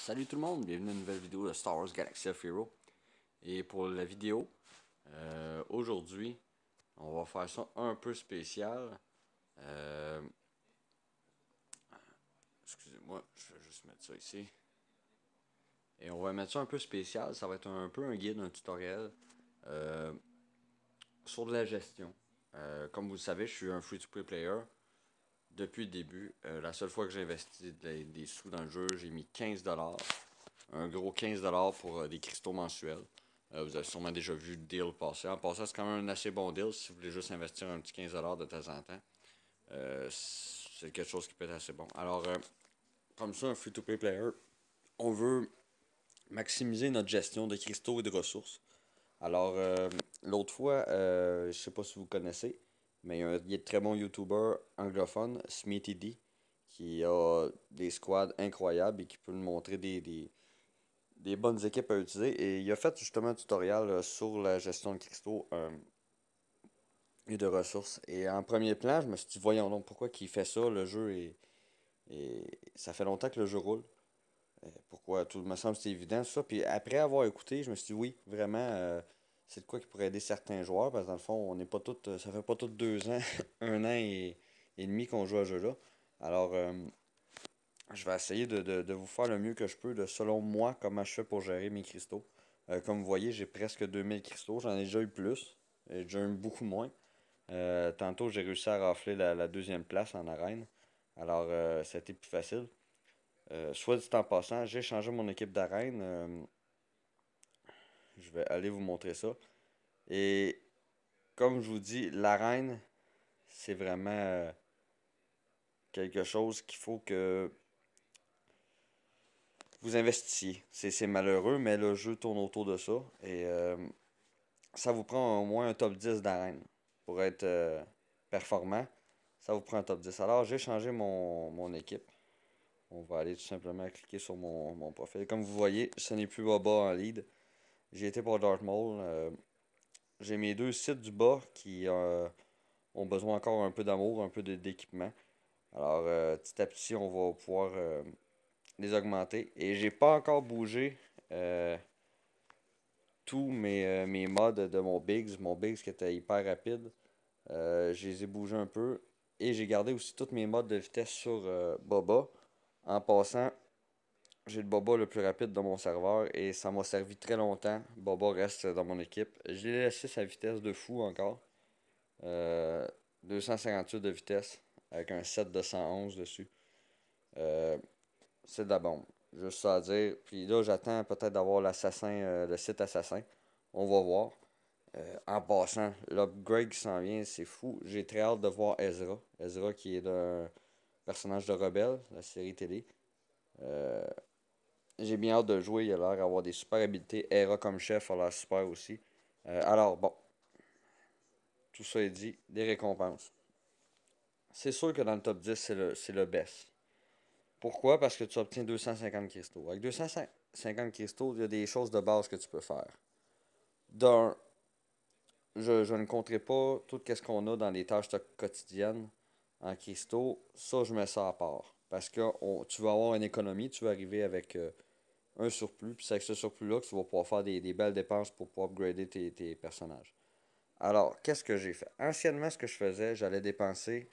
Salut tout le monde, bienvenue à une nouvelle vidéo de Star Wars Galaxy of Heroes. Et pour la vidéo, aujourd'hui, on va faire ça un peu spécial. Excusez-moi, je vais juste mettre ça ici. Et on va mettre ça un peu spécial, ça va être un peu un guide, un tutoriel sur de la gestion. Comme vous le savez, je suis un free-to-play player depuis le début. La seule fois que j'ai investi des sous dans le jeu, j'ai mis 15$. Un gros 15$ pour des cristaux mensuels. Vous avez sûrement déjà vu le deal passer. En passant, c'est quand même un assez bon deal si vous voulez juste investir un petit 15$ de temps en temps. C'est quelque chose qui peut être assez bon. Alors, comme ça, un free-to-play player, on veut maximiser notre gestion de cristaux et de ressources. Alors, l'autre fois, je sais pas si vous connaissez, mais il y a de très bons YouTubers anglophones, Smithy D, qui a des squads incroyables et qui peut nous montrer des bonnes équipes à utiliser. Et il a fait justement un tutoriel sur la gestion de cristaux et de ressources. Et en premier plan, je me suis dit, voyons donc, pourquoi qu'il fait ça, le jeu et ça fait longtemps que le jeu roule. Pourquoi tout me semble c'est évident ça. Puis après avoir écouté, je me suis dit oui, vraiment, c'est de quoi qui pourrait aider certains joueurs, parce que dans le fond, on n'est pas tous, ça fait pas tous 2 ans, un an et demi qu'on joue à ce jeu-là. Alors, je vais essayer de vous faire le mieux que je peux de selon moi comment je fais pour gérer mes cristaux. Comme vous voyez, j'ai presque 2000 cristaux. J'en ai déjà eu plus. J'ai déjà eu beaucoup moins. Tantôt, j'ai réussi à rafler la deuxième place en arène. Alors, ça a été plus facile. Soit dit en passant, j'ai changé mon équipe d'arène. Je vais aller vous montrer ça. Et comme je vous dis, l'arène, c'est vraiment quelque chose qu'il faut que vous investissiez. C'est malheureux, mais le jeu tourne autour de ça. Et ça vous prend au moins un top 10 d'arène pour être performant. Ça vous prend un top 10. Alors, j'ai changé mon équipe. On va aller tout simplement cliquer sur mon profil. Comme vous voyez, ce n'est plus Boba en lead. J'ai été pour Darth Maul. J'ai mes deux sites du bas qui ont besoin encore un peu d'amour, un peu d'équipement. Alors, petit à petit, on va pouvoir les augmenter. Et j'ai pas encore bougé tous mes mods de mon Biggs. Mon Biggs qui était hyper rapide. Je les ai bougés un peu. Et j'ai gardé aussi toutes mes modes de vitesse sur Boba. En passant, j'ai le Boba le plus rapide de mon serveur et ça m'a servi très longtemps. Boba reste dans mon équipe. Je l'ai laissé sa vitesse de fou encore. Euh, 258 de vitesse avec un set de 111 dessus. Euh, c'est de la bombe. Juste ça à dire. Puis là, j'attends peut-être d'avoir l'assassin, le site assassin. On va voir. En passant, l'upgrade qui s'en vient, c'est fou. J'ai très hâte de voir Ezra. Ezra qui est un personnage de Rebelle, la série télé. Euh, j'ai bien hâte de jouer. Il a l'air d'avoir des super habiletés. Hera comme chef a l'air super aussi. Alors, bon. Tout ça est dit. Des récompenses. C'est sûr que dans le top 10, c'est le best. Pourquoi? Parce que tu obtiens 250 cristaux. Avec 250 cristaux, il y a des choses de base que tu peux faire. D'un, je ne compterai pas tout ce qu'on a dans les tâches quotidiennes en cristaux. Ça, je mets ça à part. Parce que tu vas avoir une économie, tu vas arriver avec un surplus. Puis c'est avec ce surplus-là que tu vas pouvoir faire des belles dépenses pour pouvoir upgrader tes personnages. Alors, qu'est-ce que j'ai fait? Anciennement, ce que je faisais, j'allais dépenser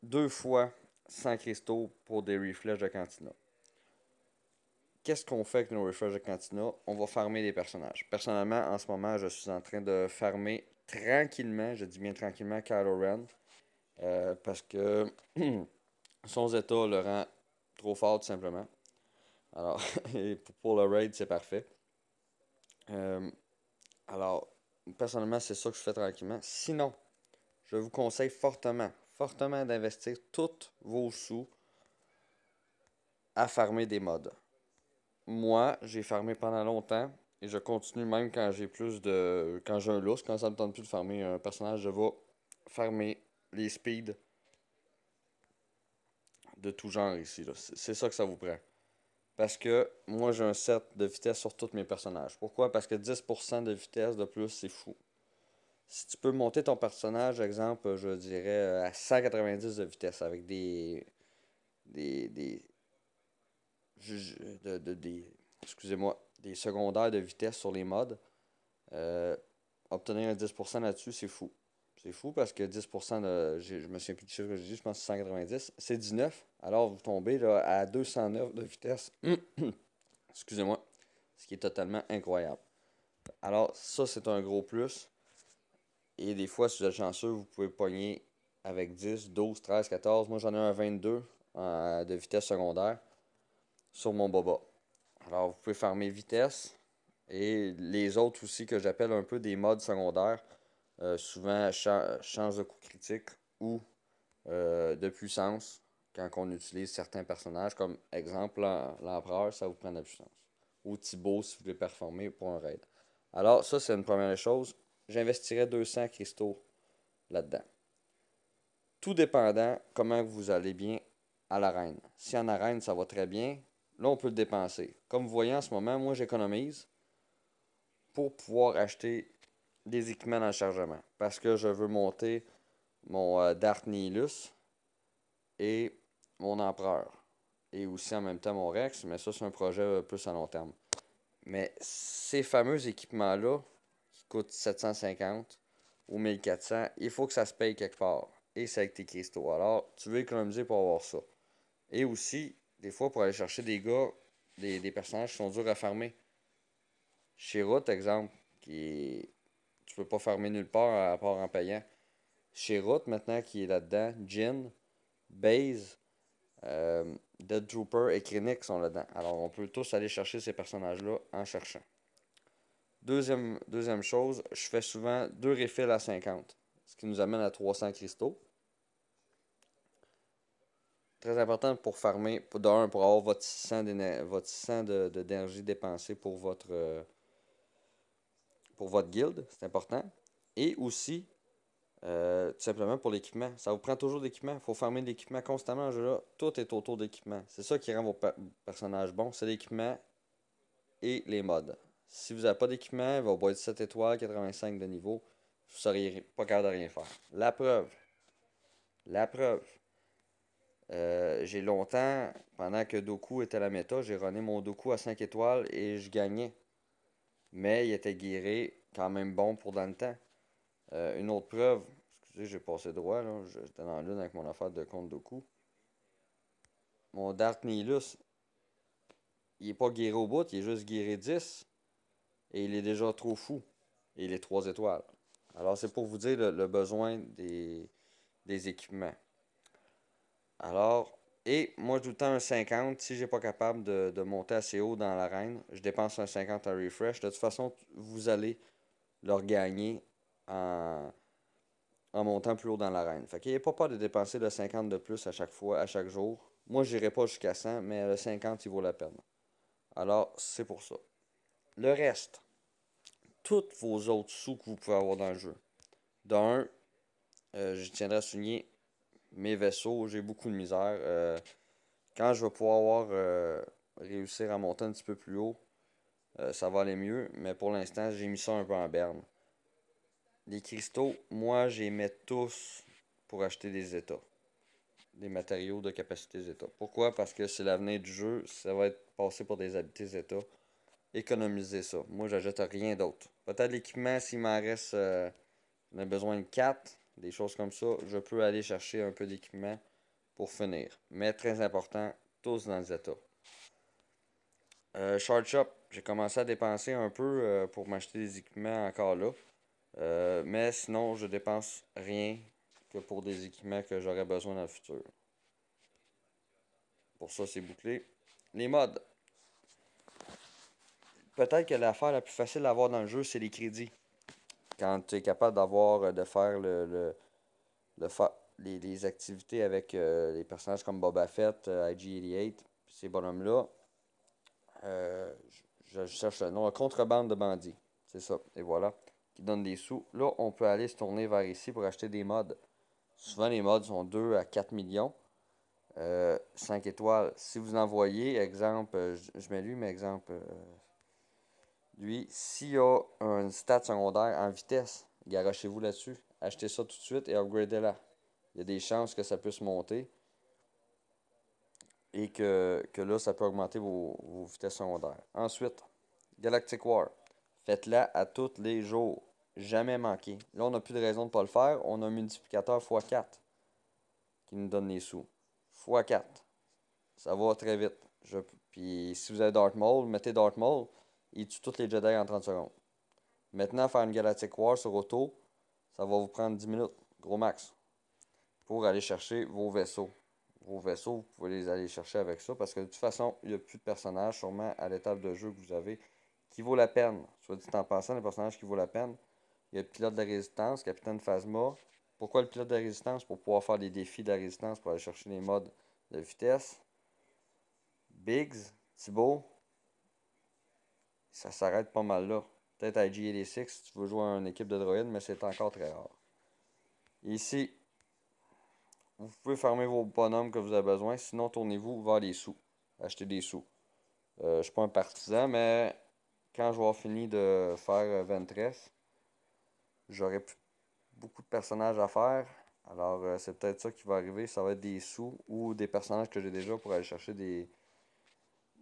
2 fois 100 cristaux pour des reflèches de Cantina. Qu'est-ce qu'on fait avec nos refresh de Cantina? On va farmer des personnages. Personnellement, en ce moment, je suis en train de farmer tranquillement, je dis bien tranquillement, Kylo Ren. Parce que son état le rend trop fort, tout simplement. Alors, et pour le raid, c'est parfait. Euh, alors, personnellement, c'est ça que je fais tranquillement. Sinon, je vous conseille fortement, fortement d'investir tous vos sous à farmer des mods. Moi, j'ai farmé pendant longtemps et je continue même quand j'ai plus de. Quand j'ai un lousse, quand ça me tente plus de farmer un personnage, je vais farmer les speeds de tout genre ici. C'est ça que ça vous prend. Parce que moi, j'ai un set de vitesse sur tous mes personnages. Pourquoi? Parce que 10% de vitesse de plus, c'est fou. Si tu peux monter ton personnage, exemple, je dirais à 190 de vitesse avec des des, excusez-moi, des secondaires de vitesse sur les mods. Euh, Obtenir un 10% là-dessus, c'est fou. C'est fou parce que 10% je me souviens plus du chiffre que j'ai dit, je pense que c'est 190, c'est 19. Alors vous tombez là, à 209 de vitesse. Excusez-moi. Ce qui est totalement incroyable. Alors ça, c'est un gros plus. Et des fois, si vous êtes chanceux, vous pouvez pogner avec 10, 12, 13, 14. Moi, j'en ai un 22 de vitesse secondaire sur mon boba. Alors, vous pouvez farmer vitesse et les autres aussi que j'appelle un peu des modes secondaires. Souvent, chance de coup critique ou de puissance quand on utilise certains personnages. Comme exemple, l'empereur, ça vous prend de la puissance. Ou Thibaut si vous voulez performer pour un raid. Alors, ça, c'est une première chose. J'investirais 200 cristaux là-dedans. Tout dépendant comment vous allez bien à l'arène. Si en arène ça va très bien, là on peut le dépenser. Comme vous voyez en ce moment, moi j'économise pour pouvoir acheter des équipements dans le chargement. Parce que je veux monter mon Dark Nihilus et mon Empereur. Et aussi en même temps mon Rex, mais ça c'est un projet plus à long terme. Mais ces fameux équipements-là, qui coûtent 750 ou 1400, il faut que ça se paye quelque part. Et c'est avec tes cristaux. Alors, tu veux économiser pour avoir ça. Et aussi, des fois, pour aller chercher des gars, des personnages qui sont durs à farmer. Chez Root, exemple, tu peux pas farmer nulle part à part en payant. Chez Root, maintenant, qui est là-dedans, Jin, Baze, Dead Trooper et Krennic sont là-dedans. Alors, on peut tous aller chercher ces personnages-là en cherchant. Deuxième chose, je fais souvent 2 refills à 50, ce qui nous amène à 300 cristaux. Très important pour farmer, pour avoir votre 600 d'énergie dépensée pour votre guild, c'est important. Et aussi, tout simplement pour l'équipement. Ça vous prend toujours d'équipement. Il faut farmer de l'équipement constamment en jeu-là. Tout est autour d'équipement. C'est ça qui rend vos personnages bons, c'est l'équipement et les mods. Si vous n'avez pas d'équipement, il va vous être 7 étoiles, 85 de niveau. Vous ne seriez pas capable de rien faire. La preuve. J'ai longtemps, pendant que Doku était à la méta, j'ai runné mon Doku à 5 étoiles et je gagnais. Mais il était guéri quand même bon pour dans le temps. Une autre preuve, excusez, j'ai passé droit, là. J'étais dans l'une avec mon affaire de compte Doku. Mon Dark Nihilus, il est pas guéri au bout, il est juste guéri 10. Et il est déjà trop fou. Et il est 3 étoiles. Alors c'est pour vous dire le besoin des équipements. Alors, et moi tout le temps un 50, si j'ai pas capable de monter assez haut dans l'arène, je dépense un 50 en refresh. De toute façon, vous allez le regagner en montant plus haut dans l'arène. Fait qu'il n'y a pas peur de dépenser le 50 de plus à chaque fois, à chaque jour. Moi, j'irai pas jusqu'à 100, mais le 50, il vaut la peine. Alors, c'est pour ça. Le reste, tous vos autres sous que vous pouvez avoir dans le jeu. D'un, je tiendrai à souligner mes vaisseaux, j'ai beaucoup de misère. Quand je vais pouvoir réussir à monter un petit peu plus haut, ça va aller mieux. Mais pour l'instant, j'ai mis ça un peu en berne. Les cristaux, moi, j'y mets tous pour acheter des états. Des matériaux de capacité zéta. Pourquoi? Parce que c'est l'avenir du jeu. Ça va être passé pour des habiletés zéta. Économiser ça. Moi, j'achète rien d'autre. Peut-être l'équipement, s'il m'en reste, j'en ai besoin de 4, des choses comme ça, je peux aller chercher un peu d'équipement pour finir. Mais très important, tous dans le zéta. Short Shop, j'ai commencé à dépenser un peu pour m'acheter des équipements encore là. Mais sinon, je dépense rien que pour des équipements que j'aurais besoin dans le futur. Pour ça, c'est bouclé. Les mods. Peut-être que l'affaire la plus facile à avoir dans le jeu, c'est les crédits. Quand tu es capable de faire les activités avec les personnages comme Boba Fett, IG-88, ces bonhommes-là, je cherche le nom, contrebande de bandits. C'est ça, et voilà, qui donne des sous. Là, on peut aller se tourner vers ici pour acheter des mods. Souvent, les mods sont 2 à 4 millions. 5 étoiles. Si vous envoyez, exemple, je mets lui, mais exemple, lui, s'il y a un stat secondaire en vitesse, garochez-vous là-dessus. Achetez ça tout de suite et upgradez-la. Il y a des chances que ça puisse monter. et que là, ça peut augmenter vos vitesses secondaires. Ensuite, Galactic War. Faites-la à tous les jours. Jamais manquer. Là, on n'a plus de raison de ne pas le faire. On a un multiplicateur x4 qui nous donne les sous. x4. Ça va très vite. Puis si vous avez Darth Maul, mettez Darth Maul. Il tue tous les Jedi en 30 secondes. Maintenant, faire une Galactic War sur auto, ça va vous prendre 10 minutes. Gros max. Pour aller chercher vos vaisseaux. Vos vaisseaux, vous pouvez les aller chercher avec ça. Parce que de toute façon, il n'y a plus de personnages sûrement à l'étape de jeu que vous avez qui vaut la peine. Soit dit en passant, les personnages qui vaut la peine. Il y a le pilote de la résistance, Capitaine Phasma. Pourquoi le pilote de la résistance? Pour pouvoir faire des défis de la résistance, pour aller chercher les modes de vitesse. Biggs, Thibaut, ça s'arrête pas mal là. Peut-être à IG86 si tu veux jouer à une équipe de droïdes, mais c'est encore très rare. Ici, vous pouvez farmer vos bonhommes que vous avez besoin, sinon tournez-vous vers les sous. Achetez des sous. Je suis pas un partisan, mais quand je vais avoir fini de faire Ventress, j'aurai beaucoup de personnages à faire. Alors, c'est peut-être ça qui va arriver. Ça va être des sous ou des personnages que j'ai déjà pour aller chercher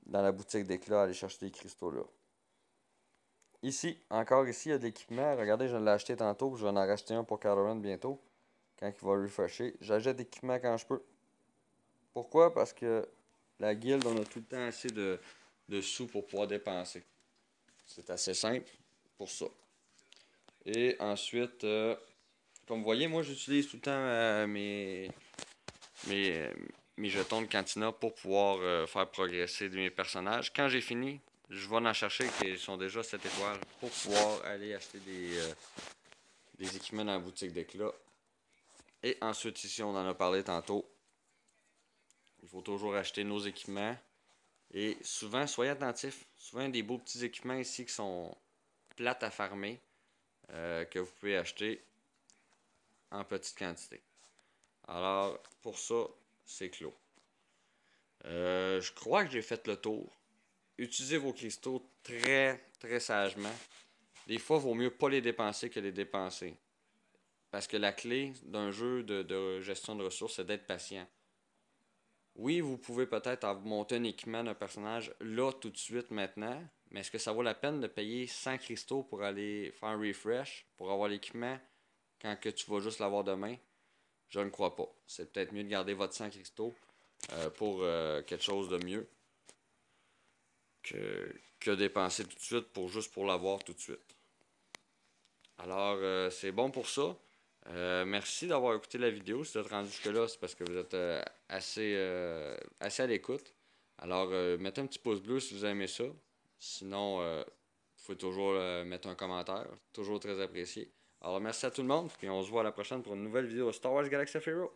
dans la boutique d'éclat, aller chercher des cristaux là. Ici, encore ici, il y a de l'équipement. Regardez, je l'ai acheté tantôt. Je vais en racheter un pour Kylo Ren bientôt. Quand il va refresher. J'achète l'équipement quand je peux. Pourquoi? Parce que la guilde, on a tout le temps assez de sous pour pouvoir dépenser. C'est assez simple pour ça. Et ensuite, comme vous voyez, moi j'utilise tout le temps mes jetons de cantina pour pouvoir faire progresser mes personnages. Quand j'ai fini, je vais en chercher qui sont déjà 7 étoiles pour pouvoir aller acheter des équipements dans la boutique d'éclat. Et ensuite ici, on en a parlé tantôt. Il faut toujours acheter nos équipements. Et souvent, soyez attentifs. Souvent, il y a des beaux petits équipements ici qui sont plates à farmer. Que vous pouvez acheter en petite quantité. Alors, pour ça, c'est clos. Je crois que j'ai fait le tour. Utilisez vos cristaux très, très sagement. Des fois, il vaut mieux pas les dépenser que les dépenser. Parce que la clé d'un jeu de gestion de ressources, c'est d'être patient. Oui, vous pouvez peut-être monter un équipement d'un personnage là, tout de suite, maintenant. Mais est-ce que ça vaut la peine de payer 100 cristaux pour aller faire un refresh, pour avoir l'équipement, quand que tu vas juste l'avoir demain? Je ne crois pas. C'est peut-être mieux de garder votre 100 cristaux pour quelque chose de mieux que dépenser tout de suite juste pour l'avoir tout de suite. Alors, c'est bon pour ça. Merci d'avoir écouté la vidéo. Si vous êtes rendu jusque-là, c'est parce que vous êtes assez à l'écoute. Alors, mettez un petit pouce bleu si vous aimez ça. Sinon, vous pouvez toujours mettre un commentaire. Toujours très apprécié. Alors, merci à tout le monde. Puis on se voit à la prochaine pour une nouvelle vidéo de Star Wars Galaxy of Heroes.